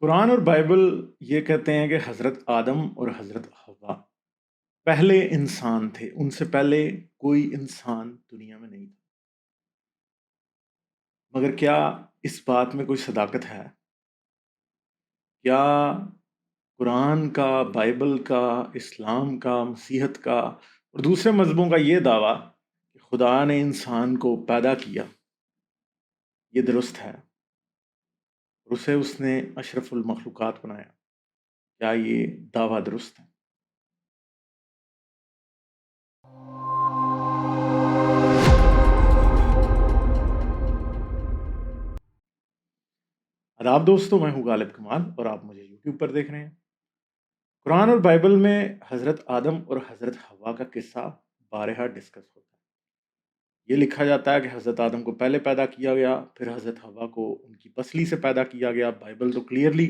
قرآن اور بائبل یہ کہتے ہیں کہ حضرت آدم اور حضرت حوا پہلے انسان تھے، ان سے پہلے کوئی انسان دنیا میں نہیں تھا۔ مگر کیا اس بات میں کوئی صداقت ہے؟ کیا قرآن کا، بائبل کا، اسلام کا، مسیحت کا اور دوسرے مذہبوں کا یہ دعویٰ کہ خدا نے انسان کو پیدا کیا، یہ درست ہے اور اسے اس نے اشرف المخلوقات بنایا؟ کیا یہ دعویٰ درست ہے؟ آداب دوستو، میں ہوں غالب کمال اور آپ مجھے یوٹیوب پر دیکھ رہے ہیں۔ قرآن اور بائبل میں حضرت آدم اور حضرت حوا کا قصہ بارہا ڈسکس ہوتا ہے۔ یہ لکھا جاتا ہے کہ حضرت آدم کو پہلے پیدا کیا گیا، پھر حضرت حوا کو ان کی پسلی سے پیدا کیا گیا۔ بائبل تو کلیئرلی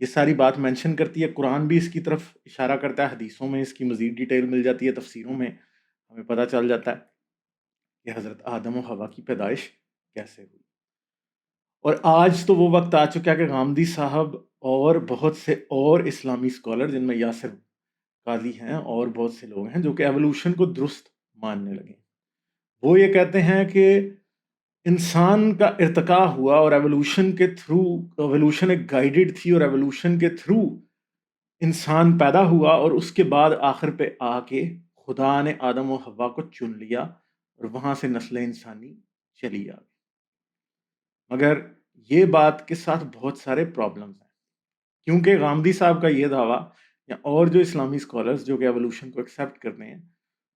یہ ساری بات مینشن کرتی ہے، قرآن بھی اس کی طرف اشارہ کرتا ہے، حدیثوں میں اس کی مزید ڈیٹیل مل جاتی ہے، تفسیروں میں ہمیں پتہ چل جاتا ہے کہ حضرت آدم و حوا کی پیدائش کیسے ہوئی۔ اور آج تو وہ وقت آ چکا ہے کہ غامدی صاحب اور بہت سے اور اسلامی اسکالر، جن میں یاسر قاضی ہیں اور بہت سے لوگ ہیں، جو کہ ایولوشن کو درست ماننے لگے۔ وہ یہ کہتے ہیں کہ انسان کا ارتقاء ہوا اور ایولوشن کے تھرو، ایولوشن ایک گائیڈڈ تھی اور ایولوشن کے تھرو انسان پیدا ہوا، اور اس کے بعد آخر پہ آ کے خدا نے آدم و حوا کو چن لیا اور وہاں سے نسل انسانی چلی آ گئی۔ مگر یہ بات کے ساتھ بہت سارے پرابلمز ہیں، کیونکہ غامدی صاحب کا یہ دعویٰ یا اور جو اسلامی اسکالرز جو کہ ایولوشن کو ایکسیپٹ کرتے ہیں،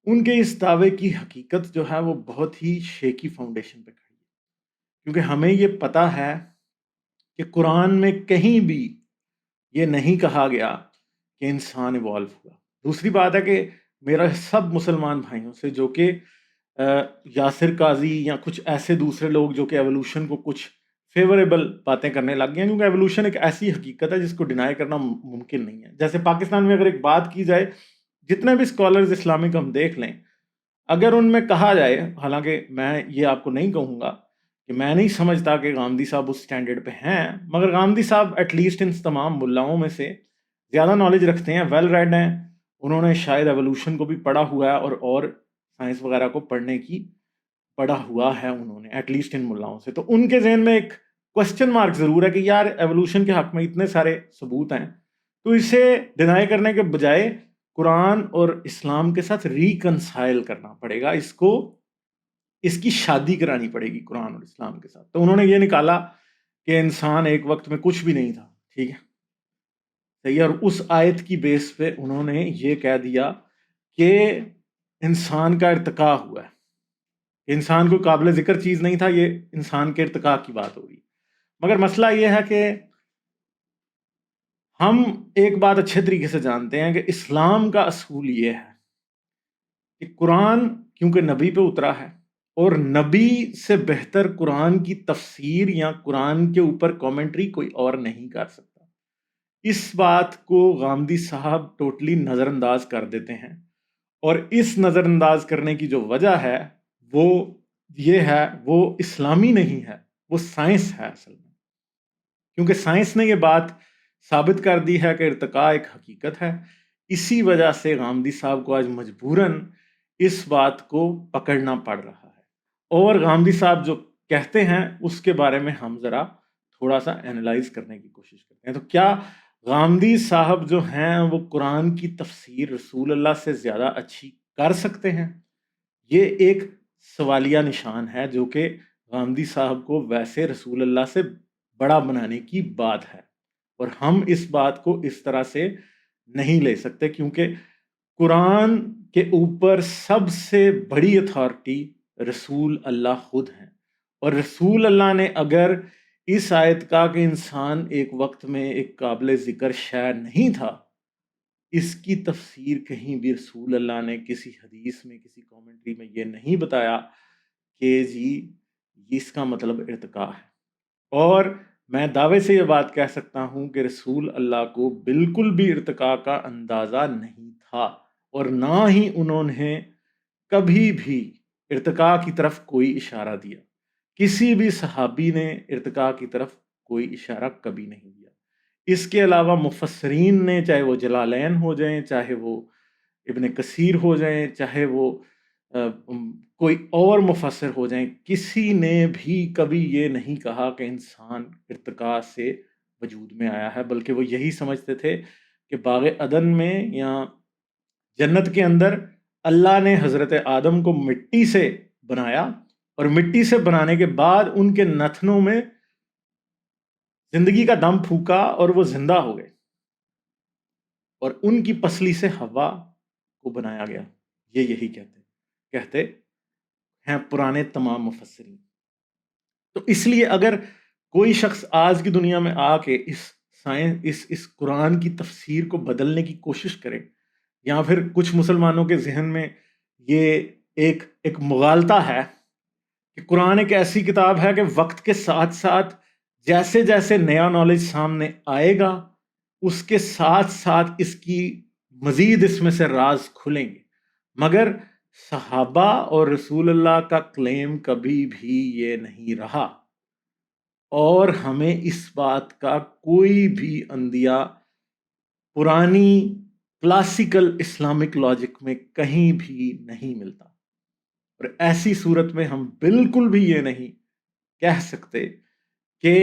ان کے اس دعوے کی حقیقت جو ہے وہ بہت ہی شیکی فاؤنڈیشن پہ کھڑی ہے۔ کیونکہ ہمیں یہ پتہ ہے کہ قرآن میں کہیں بھی یہ نہیں کہا گیا کہ انسان ایوالو ہوا۔ دوسری بات ہے کہ میرا سب مسلمان بھائیوں سے جو کہ یاسر قاضی یا کچھ ایسے دوسرے لوگ جو کہ ایولوشن کو کچھ فیوریبل باتیں کرنے لگ گئے ہیں، کیونکہ ایولوشن ایک ایسی حقیقت ہے جس کو ڈینائی کرنا ممکن نہیں ہے۔ جیسے پاکستان میں اگر ایک بات کی جائے، جتنے بھی اسکالرز اسلامک ہم دیکھ لیں، اگر ان میں کہا جائے، حالانکہ میں یہ آپ کو نہیں کہوں گا کہ میں نہیں سمجھتا کہ غامدی صاحب اس سٹینڈرڈ پہ ہیں، مگر غامدی صاحب ایٹ لیسٹ ان تمام ملاؤں میں سے زیادہ نالج رکھتے ہیں، ویل ریڈ ہیں، انہوں نے شاید ایولوشن کو بھی پڑھا ہوا ہے اور سائنس وغیرہ کو پڑھا ہوا ہے انہوں نے، ایٹ لیسٹ ان ملاؤں سے۔ تو ان کے ذہن میں ایک کوسچن مارک ضرور ہے کہ یار ایولوشن کے حق میں اتنے سارے ثبوت ہیں، تو اسے ڈینائی کرنے کے بجائے قرآن اور اسلام کے ساتھ ریکنسائل کرنا پڑے گا، اس کی شادی کرانی پڑے گی قرآن اور اسلام کے ساتھ۔ تو انہوں نے یہ نکالا کہ انسان ایک وقت میں کچھ بھی نہیں تھا، ٹھیک ہے صحیح، اور اس آیت کی بیس پہ انہوں نے یہ کہہ دیا کہ انسان کا ارتقاء ہوا ہے، انسان کوئی قابل ذکر چیز نہیں تھا، یہ انسان کے ارتقاء کی بات ہو رہی۔ مگر مسئلہ یہ ہے کہ ہم ایک بات اچھے طریقے سے جانتے ہیں کہ اسلام کا اصول یہ ہے کہ قرآن کیونکہ نبی پہ اترا ہے، اور نبی سے بہتر قرآن کی تفسیر یا قرآن کے اوپر کامنٹری کوئی اور نہیں کر سکتا۔ اس بات کو غامدی صاحب ٹوٹلی نظر انداز کر دیتے ہیں، اور اس نظر انداز کرنے کی جو وجہ ہے وہ یہ ہے، وہ اسلامی نہیں ہے، وہ سائنس ہے اصل میں۔ کیونکہ سائنس نے یہ بات ثابت کر دی ہے کہ ارتقاء ایک حقیقت ہے، اسی وجہ سے غامدی صاحب کو آج مجبوراً اس بات کو پکڑنا پڑ رہا ہے۔ اور غامدی صاحب جو کہتے ہیں اس کے بارے میں ہم ذرا تھوڑا سا اینالائز کرنے کی کوشش کرتے ہیں۔ تو کیا غامدی صاحب جو ہیں وہ قرآن کی تفسیر رسول اللہ سے زیادہ اچھی کر سکتے ہیں؟ یہ ایک سوالیہ نشان ہے جو کہ غامدی صاحب کو ویسے رسول اللہ سے بڑا بنانے کی بات ہے، اور ہم اس بات کو اس طرح سے نہیں لے سکتے، کیونکہ قرآن کے اوپر سب سے بڑی اتھارٹی رسول اللہ خود ہیں، اور رسول اللہ نے اگر اس آیت کا کہ انسان ایک وقت میں ایک قابل ذکر شے نہیں تھا، اس کی تفسیر کہیں بھی رسول اللہ نے کسی حدیث میں، کسی کامنٹری میں یہ نہیں بتایا کہ جی اس کا مطلب ارتقاء ہے۔ اور میں دعوے سے یہ بات کہہ سکتا ہوں کہ رسول اللہ کو بالکل بھی ارتقاء کا اندازہ نہیں تھا، اور نہ ہی انہوں نے کبھی بھی ارتقاء کی طرف کوئی اشارہ دیا۔ کسی بھی صحابی نے ارتقاء کی طرف کوئی اشارہ کبھی نہیں دیا۔ اس کے علاوہ مفسرین نے، چاہے وہ جلالین ہو جائیں، چاہے وہ ابن کثیر ہو جائیں، چاہے وہ کوئی اور مفسر ہو جائیں، کسی نے بھی کبھی یہ نہیں کہا کہ انسان ارتقاء سے وجود میں آیا ہے، بلکہ وہ یہی سمجھتے تھے کہ باغ عدن میں یا جنت کے اندر اللہ نے حضرت آدم کو مٹی سے بنایا، اور مٹی سے بنانے کے بعد ان کے نتنوں میں زندگی کا دم پھونکا اور وہ زندہ ہو گئے، اور ان کی پسلی سے ہوا کو بنایا گیا۔ یہ یہی کہتے ہیں پرانے تمام مفسرین۔ تو اس لیے اگر کوئی شخص آج کی دنیا میں آ کے اس قرآن کی تفسیر کو بدلنے کی کوشش کرے، یا پھر کچھ مسلمانوں کے ذہن میں یہ ایک مغالطہ ہے کہ قرآن ایک ایسی کتاب ہے کہ وقت کے ساتھ ساتھ جیسے جیسے نیا نالج سامنے آئے گا، اس کے ساتھ ساتھ اس کی مزید اس میں سے راز کھلیں گے، مگر صحابہ اور رسول اللہ کا کلیم کبھی بھی یہ نہیں رہا، اور ہمیں اس بات کا کوئی بھی اندیہ پرانی کلاسیکل اسلامک لاجک میں کہیں بھی نہیں ملتا۔ اور ایسی صورت میں ہم بالکل بھی یہ نہیں کہہ سکتے کہ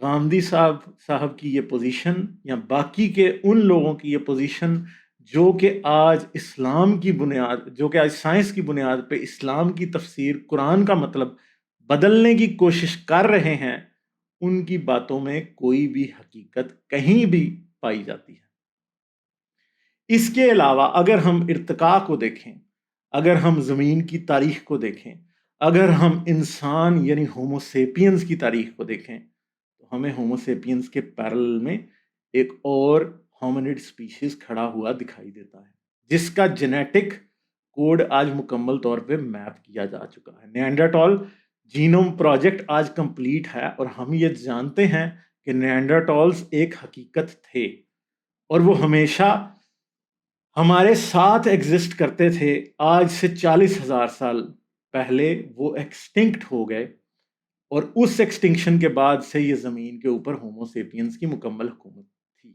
غامدی صاحب کی یہ پوزیشن یا باقی کے ان لوگوں کی یہ پوزیشن جو کہ آج اسلام کی بنیاد، جو کہ آج سائنس کی بنیاد پہ اسلام کی تفسیر قرآن کا مطلب بدلنے کی کوشش کر رہے ہیں، ان کی باتوں میں کوئی بھی حقیقت کہیں بھی پائی جاتی ہے۔ اس کے علاوہ اگر ہم ارتقاء کو دیکھیں، اگر ہم زمین کی تاریخ کو دیکھیں، اگر ہم انسان یعنی ہومو سیپینز کی تاریخ کو دیکھیں، تو ہمیں ہومو سیپینز کے پیرلل میں ایک اور ہومنڈ سپیشیز کھڑا ہوا دکھائی دیتا ہے، جس کا جینیٹک کوڈ آج مکمل طور پہ میپ کیا جا چکا ہے۔ نیانڈرٹال جینوم پروجیکٹ آج کمپلیٹ ہے، اور ہم یہ جانتے ہیں کہ نیانڈرٹالز ایک حقیقت تھے، اور وہ ہمیشہ ہمارے ساتھ ایگزسٹ کرتے تھے۔ آج سے 40,000 سال پہلے وہ ایکسٹنکٹ ہو گئے، اور اس ایکسٹنکشن کے بعد سے یہ زمین کے اوپر ہومو سیپینز کی مکمل حکومت تھی۔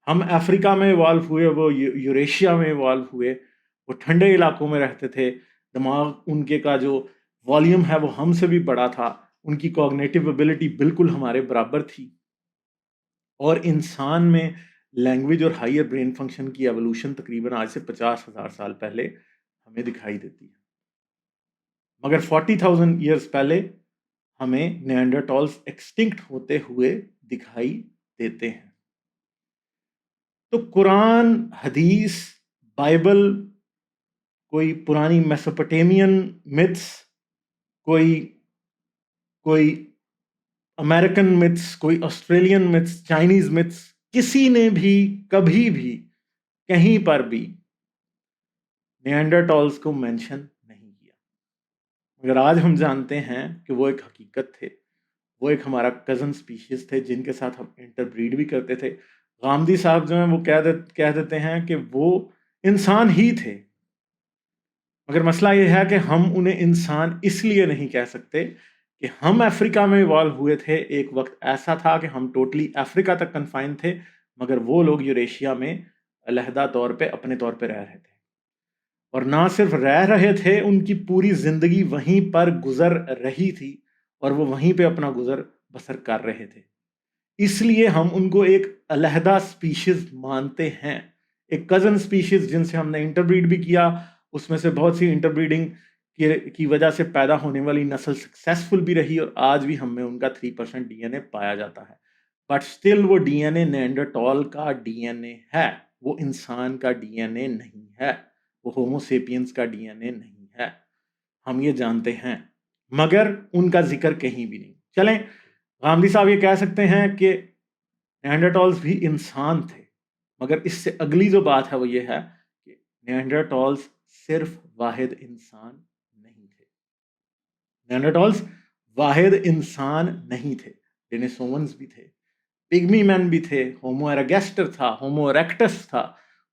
ہم افریقہ میں ایوالو ہوئے، وہ یوریشیا میں ایوالو ہوئے، وہ ٹھنڈے علاقوں میں رہتے تھے، دماغ ان کے کا جو والیوم ہے وہ ہم سے بھی بڑا تھا، ان کی کوگنیٹو ایبلٹی بالکل ہمارے برابر تھی، اور انسان میں لینگویج اور ہائر برین فنکشن کی ایوولوشن تقریباً آج سے 50,000 سال پہلے ہمیں دکھائی دیتی ہے، مگر 40,000 ایئرز پہلے ہمیں نیانڈرٹالز ایکسٹنکٹ ہوتے ہوئے دکھائی دیتے ہیں۔ تو قرآن، حدیث، بائبل، کوئی پرانی میسوپوٹیمین متس، کوئی امریکن متس، کوئی آسٹریلین متس، چائنیز متس، کسی نے بھی کبھی بھی کہیں پر بھی نیانڈرٹالز کو مینشن نہیں کیا، مگر آج ہم جانتے ہیں کہ وہ ایک حقیقت تھے، وہ ایک ہمارا کزن سپیشیز تھے جن کے ساتھ ہم انٹر بریڈ بھی کرتے تھے۔ غامدی صاحب جو ہیں وہ کہہ دیتے ہیں کہ وہ انسان ہی تھے، مگر مسئلہ یہ ہے کہ ہم انہیں انسان اس لیے نہیں کہہ سکتے کہ ہم افریقہ میں ایوالو ہوئے تھے، ایک وقت ایسا تھا کہ ہم ٹوٹلی افریقہ تک کنفائن تھے، مگر وہ لوگ یوریشیا میں علیحدہ طور پہ اپنے طور پہ رہ رہے تھے، اور نہ صرف رہ رہے تھے، ان کی پوری زندگی وہیں پر گزر رہی تھی، اور وہ وہیں پہ اپنا گزر بسر کر رہے تھے۔ اس لیے ہم ان کو ایک علیحدہ سپیشیز مانتے ہیں، ایک کزن سپیشیز جن سے ہم نے انٹربریڈ بھی کیا، اس میں سے بہت سی انٹربریڈنگ کی وجہ سے پیدا ہونے والی نسل سکسیسفل بھی رہی، اور آج بھی ہم میں ان کا 3% ڈی این اے پایا جاتا ہے، بٹ سٹل وہ ڈی این اے نیانڈرٹال کا ڈی این اے ہے، وہ انسان کا ڈی این اے نہیں ہے، وہ ہومو سیپینز کا ڈی این اے نہیں ہے، ہم یہ جانتے ہیں، مگر ان کا ذکر کہیں بھی نہیں۔ چلیں، غامدی صاحب یہ کہہ سکتے ہیں کہ نیانڈرٹالز بھی انسان تھے، مگر اس سے اگلی جو بات ہے وہ یہ ہے کہ نیانڈرٹالز صرف واحد انسان نہیں تھے، نیانڈرٹالز واحد انسان نہیں تھے، ڈینیسوونز بھی تھے، پگمی مین بھی تھے، ہومو ایرگیسٹر تھا، ہومو ایریکٹس تھا،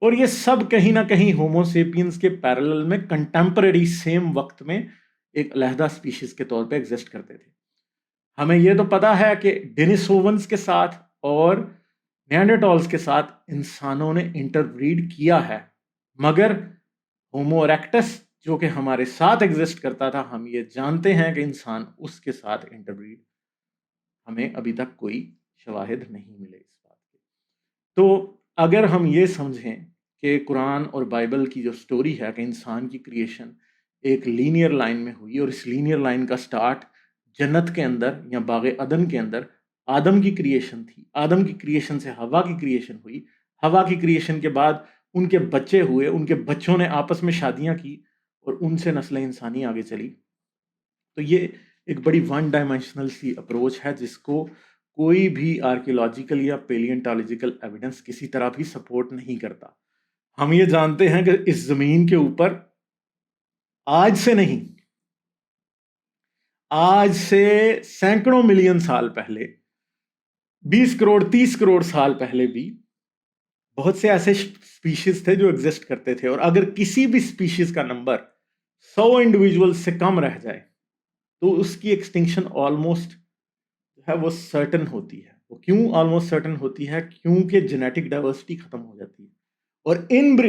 اور یہ سب کہیں نہ کہیں ہومو سیپینز کے پیرلل میں کنٹمپریری سیم وقت میں ایک علیحدہ سپیشیز کے طور پہ ایگزسٹ کرتے تھے۔ ہمیں یہ تو پتا ہے کہ ڈینیسوونز کے ساتھ اور نیانڈرٹالز کے ساتھ انسانوں نے انٹربریڈ کیا ہے، مگر ہومو اریکٹس جو کہ ہمارے ساتھ ایگزسٹ کرتا تھا، ہم یہ جانتے ہیں کہ انسان اس کے ساتھ انٹربریڈ، ہمیں ابھی تک کوئی شواہد نہیں ملے اس بات کے۔ تو اگر ہم یہ سمجھیں کہ قرآن اور بائبل کی جو سٹوری ہے کہ انسان کی کریشن ایک لینئر لائن میں ہوئی، اور اس لینئر لائن کا سٹارٹ جنت کے اندر یا باغ عدن کے اندر آدم کی کریشن تھی، آدم کی کریشن سے ہوا کی کریشن ہوئی، ہوا کی کریشن کے بعد ان کے بچے ہوئے، ان کے بچوں نے آپس میں شادیاں کی اور ان سے نسل انسانی آگے چلی، تو یہ ایک بڑی ون ڈائمینشنل سی اپروچ ہے جس کو کوئی بھی آرکیولوجیکل یا پیلینٹالوجیکل ایویڈنس کسی طرح بھی سپورٹ نہیں کرتا۔ ہم یہ جانتے ہیں کہ اس زمین کے اوپر آج سے نہیں، آج سے سینکڑوں ملین سال پہلے، 20 کروڑ 30 کروڑ سال پہلے بھی بہت سے ایسے سپیشیز تھے جو ایگزسٹ کرتے تھے، اور اگر کسی بھی سپیشیز کا نمبر 100 انڈیویجول سے کم رہ جائے تو اس کی ایکسٹنکشن آلموسٹ جو ہے وہ سرٹن ہوتی ہے۔ وہ کیوں آلموسٹ سرٹن ہوتی ہے؟ کیونکہ جینیٹک ڈائیورسٹی ختم ہو جاتی ہے، اور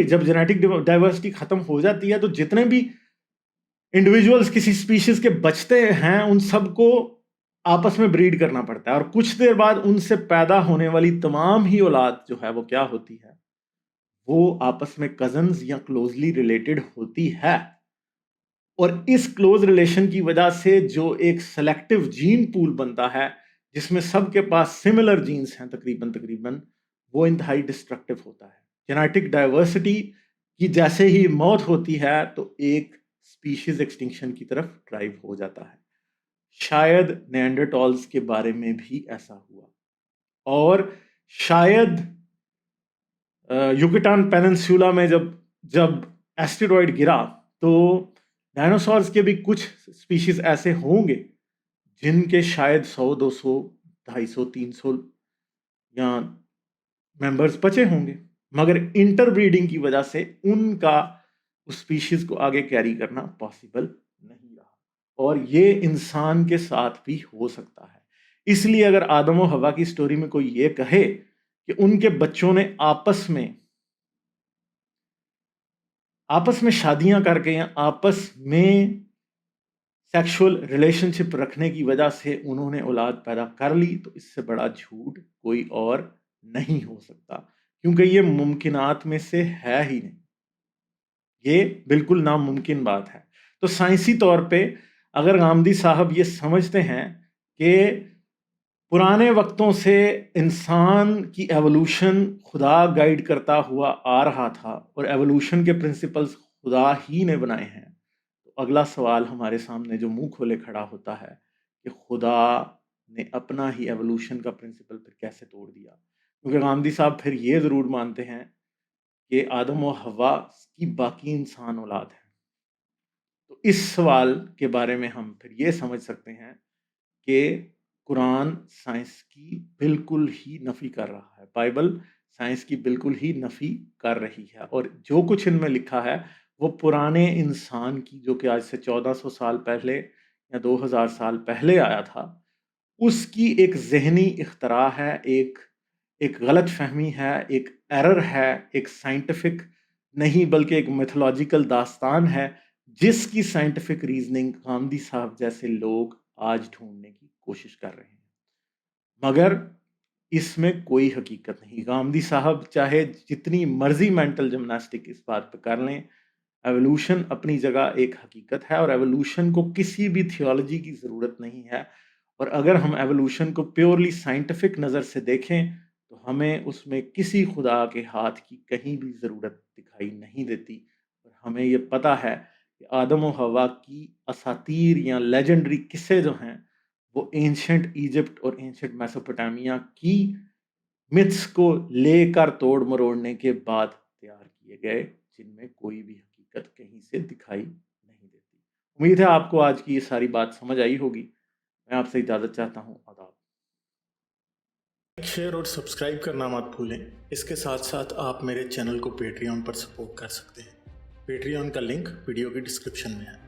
جب جینیٹک ڈائیورسٹی ختم ہو جاتی ہے تو جتنے بھی انڈیویجولز کسی سپیشیز کے بچتے ہیں ان سب کو آپس میں بریڈ کرنا پڑتا ہے، اور کچھ دیر بعد ان سے پیدا ہونے والی تمام ہی اولاد جو ہے وہ کیا ہوتی ہے؟ وہ آپس میں کزنز یا کلوزلی ریلیٹڈ ہوتی ہے، اور اس کلوز ریلیشن کی وجہ سے جو ایک سلیکٹیو جین پول بنتا ہے جس میں سب کے پاس سملر جینز ہیں تقریباً وہ انتہائی ڈسٹرکٹیو ہوتا ہے۔ جینیٹک ڈائیورسٹی کی جیسے ہی موت ہوتی ہے تو ایک سپیشیز ایکسٹنکشن کی طرف ڈرائیو ہو جاتا ہے۔ شاید نیانڈرٹالز کے بارے میں بھی ایسا ہوا، اور شاید یوکٹان پیننسولا میں جب ایسٹیرائڈ گرا تو ڈائنوسورز کے بھی کچھ سپیشیز ایسے ہوں گے جن کے شاید 100 200 250 300 یا ممبرز بچے ہوں گے، مگر انٹر بریڈنگ کی وجہ سے ان کا اس سپیشیز کو آگے کیری کرنا پاسبل نہیں رہا، اور یہ انسان کے ساتھ بھی ہو سکتا ہے۔ اس لیے اگر آدم و حوا کی سٹوری میں کوئی یہ کہے کہ ان کے بچوں نے آپس میں شادیاں کر کے یا آپس میں سیکشول ریلیشن شپ رکھنے کی وجہ سے انہوں نے اولاد پیدا کر لی، تو اس سے بڑا جھوٹ کوئی اور نہیں ہو سکتا، کیونکہ یہ ممکنات میں سے ہے ہی نہیں، یہ بالکل ناممکن بات ہے۔ تو سائنسی طور پہ اگر غامدی صاحب یہ سمجھتے ہیں کہ پرانے وقتوں سے انسان کی ایوولوشن خدا گائیڈ کرتا ہوا آ رہا تھا اور ایوولوشن کے پرنسپلز خدا ہی نے بنائے ہیں، تو اگلا سوال ہمارے سامنے جو منہ کھولے کھڑا ہوتا ہے کہ خدا نے اپنا ہی ایوولوشن کا پرنسپل پھر کیسے توڑ دیا؟ کیونکہ غامدی صاحب پھر یہ ضرور مانتے ہیں کہ آدم و حوا کی باقی انسان اولاد ہیں۔ تو اس سوال کے بارے میں ہم پھر یہ سمجھ سکتے ہیں کہ قرآن سائنس کی بالکل ہی نفی کر رہا ہے، بائبل سائنس کی بالکل ہی نفی کر رہی ہے، اور جو کچھ ان میں لکھا ہے وہ پرانے انسان کی، جو کہ آج سے 1400 سال پہلے یا 2000 سال پہلے آیا تھا، اس کی ایک ذہنی اختراع ہے، ایک غلط فہمی ہے، ایک ایرر ہے، ایک سائنٹیفک نہیں بلکہ ایک میتھولوجیکل داستان ہے جس کی سائنٹیفک ریزننگ غامدی صاحب جیسے لوگ آج ڈھونڈنے کی کوشش کر رہے ہیں، مگر اس میں کوئی حقیقت نہیں۔ غامدی صاحب چاہے جتنی مرضی مینٹل جمناسٹک اس بات پہ کر لیں، ایوولوشن اپنی جگہ ایک حقیقت ہے، اور ایوولوشن کو کسی بھی تھیولوجی کی ضرورت نہیں ہے، اور اگر ہم ایوولوشن کو پیورلی سائنٹیفک نظر سے دیکھیں تو ہمیں اس میں کسی خدا کے ہاتھ کی کہیں بھی ضرورت دکھائی نہیں دیتی، اور ہمیں یہ پتہ ہے کہ آدم و حوا کی اساطیر یا لیجنڈری قصے جو ہیں وہ اینشنٹ ایجپٹ اور اینشنٹ میسوپوٹامیہ کی متس کو لے کر توڑ مروڑنے کے بعد تیار کیے گئے، جن میں کوئی بھی حقیقت کہیں سے دکھائی نہیں دیتی۔ امید ہے آپ کو آج کی یہ ساری بات سمجھ آئی ہوگی۔ میں آپ سے اجازت چاہتا ہوں، آداب۔ لائک، شیئر اور سبسکرائب کرنا مت بھولیں۔ اس کے ساتھ ساتھ آپ میرے چینل کو پیٹریون پر سپورٹ کر سکتے ہیں۔ پیٹریون کا لنک ویڈیو کی ڈسکرپشن میں ہے۔